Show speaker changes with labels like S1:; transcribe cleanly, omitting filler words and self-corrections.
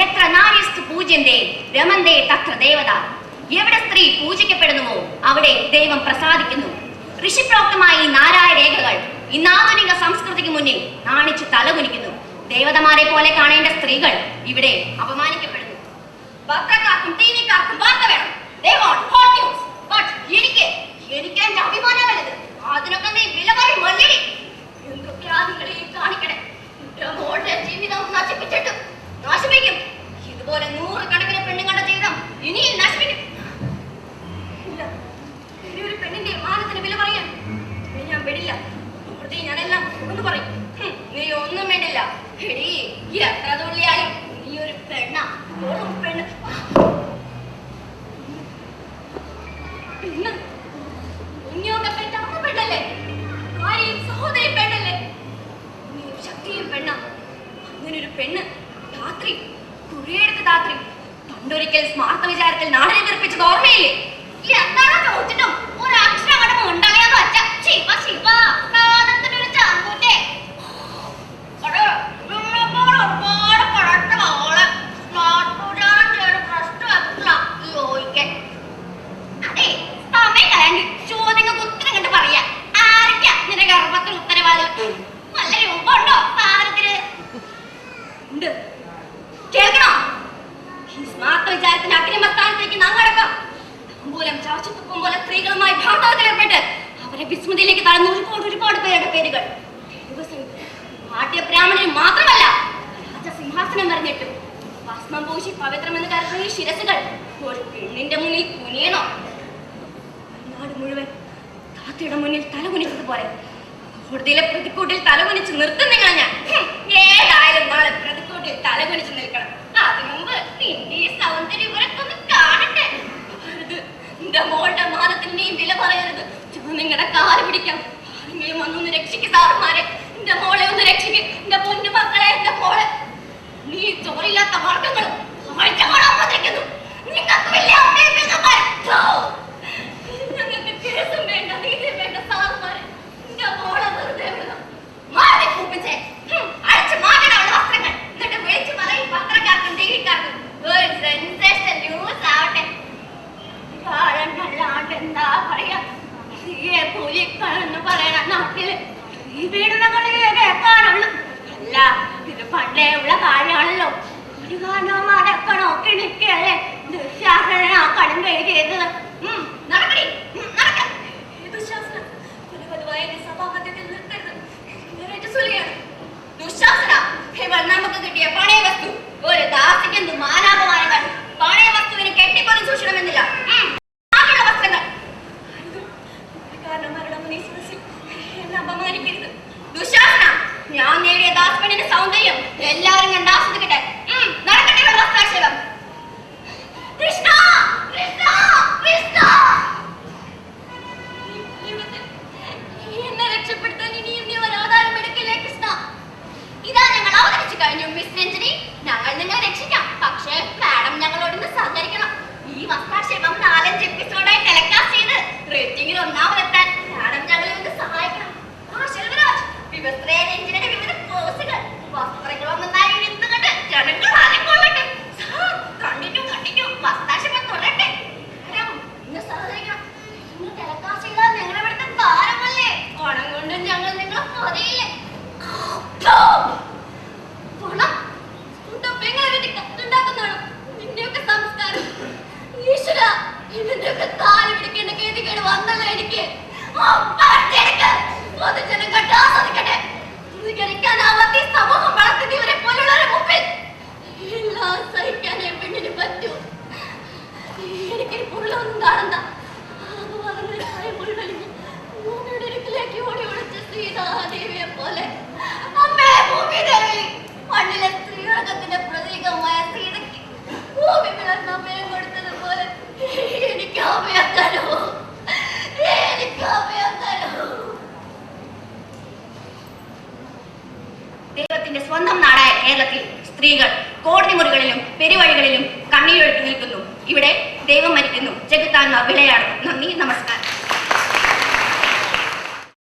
S1: എത്ര നാര്യസ്തു പൂജ്യന്തേ രമന്തേ തത്ര ദേവത. എവിടെ സ്ത്രീ പൂജിക്കപ്പെടുന്നുവോ അവിടെ ദൈവം പ്രസാദിക്കുന്നു. ഋഷിപ്രോക്തമായ ഈ നാരായ രേഖകൾ ഇന്ന് ആധുനിക സംസ്കൃതിക്ക് മുന്നിൽ നാണിച്ചു തലകുനിക്കുന്നു. ദേവതമാരെ പോലെ കാണേണ്ട സ്ത്രീകൾ ഇവിടെ അപമാനിക്കപ്പെടുന്നു. പത്രക്കാർക്കും ടി വിക്കാർക്കും വാർത്ത വേണം. എനിക്ക് എന്റെ അഭിമാനം വലുത്. അതിനൊക്കെ നീ വില പറയും മല്ലടി. എന്തൊക്കെ ആദ്യങ്ങളെയും കാണിക്കണേ. മോളുടെ ജീവിതം നശിപ്പിച്ചിട്ട് നാശിപ്പിക്കും. ഇതുപോലെ 100 കണക്കിന് പെണ്ണുങ്ങളുടെ ജീവിതം ഇനിയും നശിപ്പിക്കും. ഇല്ല, ഇനി ഒരു പെണ്ണിന്റെ മാനത്തിന് വില പറയാൻ ഞാൻ പെടില്ല. ഞാനെല്ലാം ഒന്ന് പറയും. നീ ഒന്നും വേണ്ടില്ല. എടീ, എത്ര തുള്ളിയാലും നീ ഒരു പെണ്ണാ. പെണ്ണ് പിന്നെ കുഞ്ഞൊക്കെ പെറ്റ അമ്മ പെണ്ണല്ലേ? ഭാര്യയും സഹോദരി പെണ്ണല്ലേ? നീ ശക്തിയും പെണ്ണ. അങ്ങനൊരു പെണ്ണ് ധാത്രി, കുറിയെടുത്ത ധാത്രി പണ്ടൊരിക്കൽ സ്മാർത്ഥ വിചാരത്തിൽ നാടിനെ തെറിപ്പിച്ചത് ഓർമ്മയില്ലേ? ഈ എന്താണ് ചോദിച്ചിട്ടും ഒരു അക്ഷരമടമ ഉണ്ടായാന്ന് വച്ച ശിവ ശിവ കാലത്തിനൊരു ചാങ്കൂറ്റെ ഒരുപാട് പഴട്ട മോള് അതെ സമയം കളയാണ്ട് ചോദ്യങ്ങൾക്ക് ഉത്തരം കണ്ട് പറയാ. ആരൊക്കെയാ നിന്റെ ഗർഭത്തിൽ ഉത്തരവാദിത്വം? നല്ല രൂപമുണ്ടോ സാധനത്തിന്? ഉണ്ട്. കേൾക്കണോ? ഈ സ്മാർത്ഥ വിചാരത്തിന്റെ അഗ്നിമസ്ഥാനത്തേക്ക് നാങ്ങടക്കാം. മൂലം ചാച്ചുത്തുപ്പം പോലെ സ്ത്രീകളുമായി ഭ്രാതാവത്തിലേർപ്പെട്ട് അവരെ വിസ്മൃതിയിലേക്ക് തളർന്ന ഒരുപാട് പേരുടെ പേരുകൾ നാട്യബ്രാഹ്മണന് മാത്രമല്ല രാജസിംഹാസനം വരഞ്ഞിട്ടു ഭസ്മം പൂശി പവിത്രമെന്ന് കരുതുന്ന ഈ ശിരസുകൾ ഒരു പെണ്ണിന്റെ മുന്നിൽ കുനിയണോ? നാട് മുഴുവൻ താത്തയുടെ മുന്നിൽ തലകുനിച്ചതുപോലെ കോടതിയിലെ പ്രതിക്കൂട്ടിൽ തലകുനിച്ച് നിർത്തും നിങ്ങൾ. ഞാൻ ഏതായാലും നാളെ പ്രതിക്കൂട്ടിൽ തലകുനിച്ച് നിൽക്കണം. അതിനു മുമ്പ് നിന്റെ ഈ സൗന്ദര്യം ഇവരൊക്കെ ഒന്ന് കാണട്ടെ. എന്റെ മോളുടെ മാനത്തിന് നീ വില പറയരുത്. നിങ്ങളുടെ കാല് പിടിക്കാം. ആരെങ്കിലും വന്നൊന്ന് രക്ഷിക്ക് സാറുമാരെ. എന്റെ മോളെ ഒന്ന് രക്ഷിക്ക്. എന്റെ പൊന്നു മക്കളെ, എന്റെ മോളെ. നീ ചോറില്ലാത്ത മാർഗങ്ങളും വഴിക്കുന്നു. നിങ്ങൾക്ക് വലിയ ഞങ്ങൾക്ക് കേസും വേണ്ട, നീതി വേണ്ട സാറുമാരെ. എന്റെ മോളെ വെറുതെ വിടണം. മാറി കൂപ്പിച്ചേ അടിച്ചു മാറ്റണം വസ്ത്രങ്ങൾ. എന്നിട്ട് വിളിച്ചു പറയും പത്രക്കാർക്കും ടിവിക്കാർക്കും ഒരു സെൻസേഷൻ ന്യൂസ് ആവട്ടെ. എന്താ പറയാ, പുലിക്കളെന്ന് പറയണ നാട്ടില് ഈ വീടുകളെ കേൾക്കാനുള്ളു. അല്ല, ഇത് പണ്ടേ ഉള്ള കാര്യമാണല്ലോ. ഒരു കാരണം അടക്കണോ കിണിക്കല്ലേ ദുശാസന കടും കൈ ചെയ്തത്. നടക്കണേ ദുശാസന സഭാമധ്യത്തിൽ നിർത്തരുത്. ദുശാസന ഇവർ നമുക്ക് കിട്ടിയ പണയ വസ്തു. ഒരു ദാസിക്കെന്തു മാനാപമാനങ്ങൾ. പണയ വസ്തുവിന് കെട്ടിപ്പോലും സൂക്ഷിക്കണമെന്നില്ല. ഞാൻ നേടിയ ദാസ്പണിന്റെ സൗന്ദര്യം എല്ലാവരും കണ്ട് ആസ്വദിക്കട്ടെ. നടക്കട്ടെ വസ്ത്രാക്ഷേപം. കൃഷ്ണ കൃഷ്ണ കൃഷ്ണ, എന്നെ രക്ഷപ്പെടുത്താൻ ഇനിയും നീ ഒരു ആധാരം എടുക്കില്ലേ കൃഷ്ണ? ഇതാ ഞങ്ങൾ അവതരിച്ചു കഴിഞ്ഞു മിസ് രഞ്ജനി. ഞങ്ങൾ നിങ്ങളെ രക്ഷിക്കാം. പക്ഷേ മാഡം ഞങ്ങളോടൊന്ന് സഹകരിക്കണം. ഈ വസ്ത്രാക്ഷേപം 4-5 എപ്പിസോഡായി ടെലികാസ്റ്റ് ചെയ്ത് റേറ്റിംഗിൽ ഒന്നാമതെത്താൻ മാഡം ഞങ്ങളെ ഒന്ന് സഹായിക്കണം. ശെൽവരാജ്, വിവിധ പോസുകൾ വസ്ത്രങ്ങളൊന്നും ഇരുന്നുകൊണ്ട് ജനങ്ങൾ ആരെക്കൊള്ളട്ടെ. കണ്ടിട്ടു വസ്ത്രാക്ഷേപം തുടരട്ടെ. ഇന്ന് സഹകരിക്കണം. ഇന്ന് ടെലികാസ്റ്റ് ചെയ്താൽ ഞങ്ങളിവിടുത്തെ താരമല്ലേ. ഓണം കൊണ്ട് ഞങ്ങൾ നിങ്ങളെ പൊതയില്ലേ. കത്തുണ്ടാക്കുന്നതാണ് നിന്റെയൊക്കെ സംസ്കാരം. ഈശ്വര, ഇതിന്റെയൊക്കെ കാല് പിടിക്കേണ്ട ഗതികേട് വന്നല്ലോ എനിക്ക്. പൊതുജനം കണ്ട് ആസ്വദിക്കട്ടെ. സ്വീകരിക്കാനാവാത്ത ഈ സമൂഹം വളർത്തുന്നവരെ പോലുള്ളവരെ മുമ്പിൽ എല്ലാം സഹിക്കാനേ പെണ്ണിന് പറ്റൂ. എനിക്കൊരു പൊരുളൊന്നും കാണണ്ട. ഭൂമിയുടെ ഇടുക്കിലേക്ക് ഓടി ഒളിച്ച സീതാദേവിയെ പോലെ അമ്മേ ഭൂമിദേവി, മണ്ണിലെ സ്ത്രീവർഗത്തിന്റെ പ്രതീകമായ സീതയ്ക്ക് ഭൂമി പിളർന്ന അഭയം കൊടുത്തതുപോലെ എനിക്ക് അഭയം തരൂ. എനിക്ക് അഭയം തരൂ. ദൈവത്തിന്റെ സ്വന്തം നാടായ കേരളത്തിൽ സ്ത്രീകൾ കോടതി മുറികളിലും പെരുവഴികളിലും കണ്ണീരൊഴുക്കി നിൽക്കുന്നു. ഇവിടെ ദൈവം മരിക്കുന്നു, ജഗത്താന്മാർ വിളയാടും. നന്ദി, നമസ്കാരം.